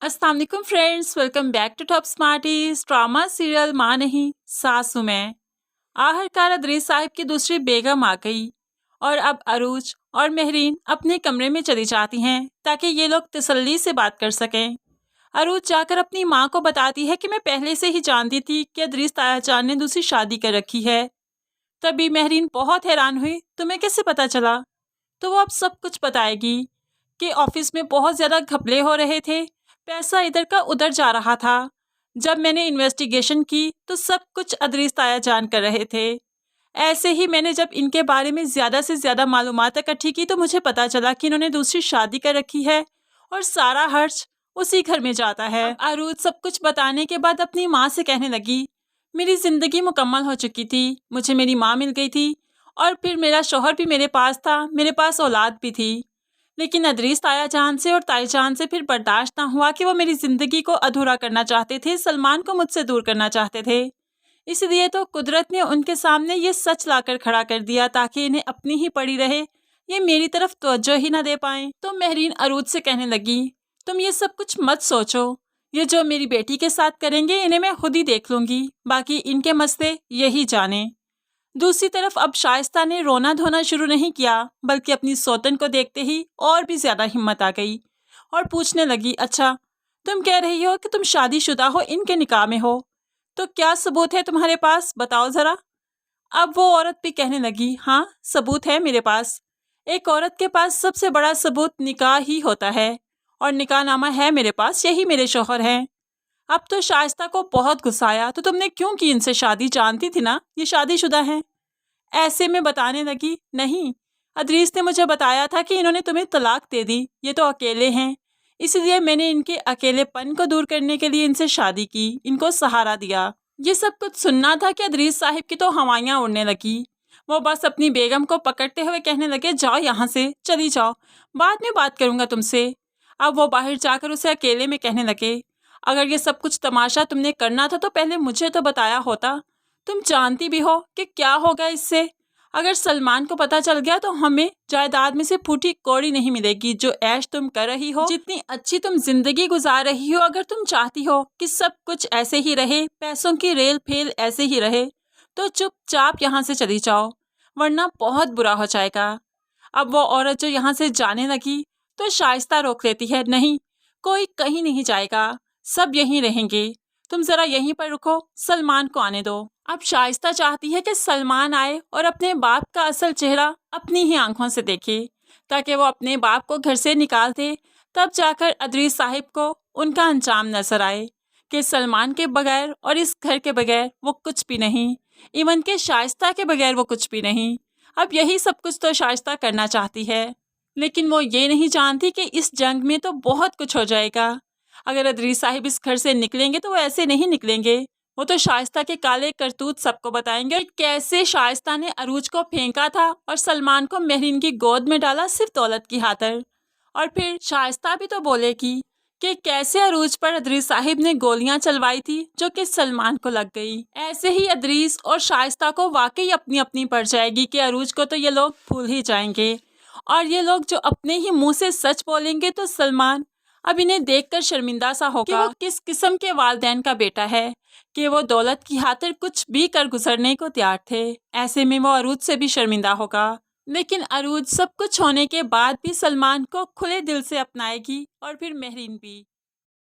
अस्सलाम वालेकुम friends, welcome back to top smarties. Drama serial माँ नहीं सासू मैं। आखिरकार अदरीस साहिब की दूसरी बेगम आ गई और अब अरूज और महरीन अपने कमरे में चली जाती हैं ताकि ये लोग तसल्ली से बात कर सकें। अरूज जाकर अपनी माँ को बताती है कि मैं पहले से ही जानती थी कि अदरीस ताया जान ने दूसरी शादी कर रखी है। तभी महरीन बहुत हैरान हुई, तुम्हें कैसे पता चला? तो वो अब सब कुछ बताएगी कि ऑफिस में बहुत ज़्यादा घपले हो रहे थे, पैसा इधर का उधर जा रहा था। जब मैंने इन्वेस्टिगेशन की तो सब कुछ अदरीस ताया जान कर रहे थे। ऐसे ही मैंने जब इनके बारे में ज़्यादा से ज़्यादा मालूमात इकट्ठी की तो मुझे पता चला कि इन्होंने दूसरी शादी कर रखी है और सारा खर्च उसी घर में जाता है। अरूज सब कुछ बताने के बाद अपनी माँ से कहने लगी, मेरी ज़िंदगी मुकम्मल हो चुकी थी, मुझे मेरी माँ मिल गई थी और फिर मेरा शौहर भी मेरे पास था, मेरे पास औलाद भी थी। लेकिन अदरीस ताया जान से और ताई जान से फिर बर्दाश्त ना हुआ कि वो मेरी ज़िंदगी को अधूरा करना चाहते थे, सलमान को मुझसे दूर करना चाहते थे। इसलिए तो कुदरत ने उनके सामने ये सच लाकर खड़ा कर दिया ताकि इन्हें अपनी ही पड़ी रहे, ये मेरी तरफ तवज्जो ही ना दे पाएं। तो महरीन अरूज से कहने लगी, तुम ये सब कुछ मत सोचो, ये जो मेरी बेटी के साथ करेंगे इन्हें मैं खुद ही देख लूँगी, बाकी इनके मसले यही जाने। दूसरी तरफ अब शाइस्ता ने रोना धोना शुरू नहीं किया बल्कि अपनी सौतन को देखते ही और भी ज्यादा हिम्मत आ गई और पूछने लगी, अच्छा तुम कह रही हो कि तुम शादीशुदा हो, इनके निकाह में हो, तो क्या सबूत है तुम्हारे पास, बताओ जरा। अब वो औरत भी कहने लगी, हाँ सबूत है मेरे पास। एक औरत के पास सबसे बड़ा सबूत निकाह ही होता है और निकाह नामा है मेरे पास, यही मेरे शौहर हैं। अब तो शाइस्ता को बहुत गुस्सा आया, तो तुमने क्यों की इनसे शादी, जानती थी ना ये शादीशुदा हैं। ऐसे में बताने लगी, नहीं अदरीस ने मुझे बताया था कि इन्होंने तुम्हें तलाक दे दी, ये तो अकेले हैं, इसलिए मैंने इनके अकेलेपन को दूर करने के लिए इनसे शादी की, इनको सहारा दिया। ये सब कुछ सुनना था कि अदरीस साहिब की तो हवाइयाँ उड़ने लगी। वो बस अपनी बेगम को पकड़ते हुए कहने लगे, जाओ यहाँ से, चली जाओ, बाद में बात करूँगा तुमसे। अब वो बाहर जाकर उसे अकेले में कहने लगे, अगर ये सब कुछ तमाशा तुमने करना था तो पहले मुझे तो बताया होता, तुम जानती भी हो कि क्या होगा इससे। अगर सलमान को पता चल गया तो हमें जायदाद में से फूटी कौड़ी नहीं मिलेगी। जो ऐश तुम कर रही हो, जितनी अच्छी तुम जिंदगी गुजार रही हो, अगर तुम चाहती हो कि सब कुछ ऐसे ही रहे, पैसों की रेल फेल ऐसे ही रहे, तो चुपचाप यहाँ से चली जाओ, वरना बहुत बुरा हो जाएगा। अब वो औरत जो यहाँ से जाने लगी तो शाइस्ता रोक लेती है, नहीं कोई कहीं नहीं जाएगा, सब यहीं रहेंगे, तुम जरा यहीं पर रुको, सलमान को आने दो। अब शाइस्ता चाहती है कि सलमान आए और अपने बाप का असल चेहरा अपनी ही आंखों से देखे ताकि वो अपने बाप को घर से निकाल दे, तब जाकर अदरीस साहिब को उनका अंजाम नजर आए कि सलमान के बगैर और इस घर के बगैर वो कुछ भी नहीं, इवन के शाइस्ता के बगैर वो कुछ भी नहीं। अब यही सब कुछ तो शाइस्ता करना चाहती है, लेकिन वो ये नहीं जानती कि इस जंग में तो बहुत कुछ हो जाएगा। अगर अदरीस साहिब इस घर से निकलेंगे तो वो ऐसे नहीं निकलेंगे, वो तो शाइस्ता के काले करतूत सबको बताएंगे, कैसे शाइस्ता ने अरूज को फेंका था और सलमान को महरीन की गोद में डाला सिर्फ दौलत की खातिर। और फिर शाइस्ता भी तो बोलेगी कि कैसे अरूज पर अदरीस साहिब ने गोलियां चलवाई थी जो कि सलमान को लग गई। ऐसे ही अदरीस और शाइस्ता को वाकई अपनी अपनी पड़ जाएगी कि अरूज को तो ये लोग भूल ही जाएंगे, और ये लोग जो अपने ही मुंह से सच बोलेंगे तो सलमान अब इन्हें देखकर शर्मिंदा सा होगा कि वो किस किस्म के वालिदैन का बेटा है कि वो दौलत की खातिर कुछ भी कर गुजरने को तैयार थे। ऐसे में वो अरूज से भी शर्मिंदा होगा, लेकिन अरूज सब कुछ होने के बाद भी सलमान को खुले दिल से अपनाएगी और फिर महरीन भी।